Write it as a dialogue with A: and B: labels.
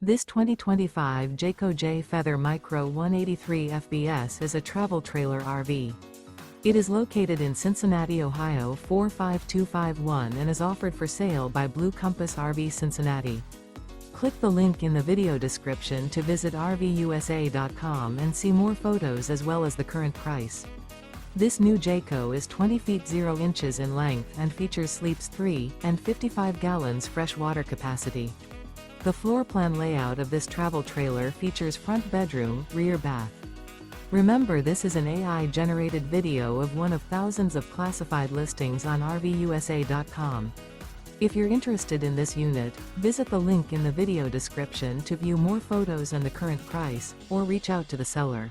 A: This 2025 Jayco Jay Feather Micro 183 FBS is a travel trailer RV. It is located in Cincinnati, Ohio 45251 and is offered for sale by Blue Compass RV Cincinnati. Click the link in the video description to visit RVUSA.com and see more photos as well as the current price. This new Jayco is 20 feet 0 inches in length and features sleeps 3 and 55 gallons fresh water capacity. The floor plan layout of this travel trailer features front bedroom, rear bath. Remember, this is an AI-generated video of one of thousands of classified listings on RVUSA.com. If you're interested in this unit, visit the link in the video description to view more photos and the current price, or reach out to the seller.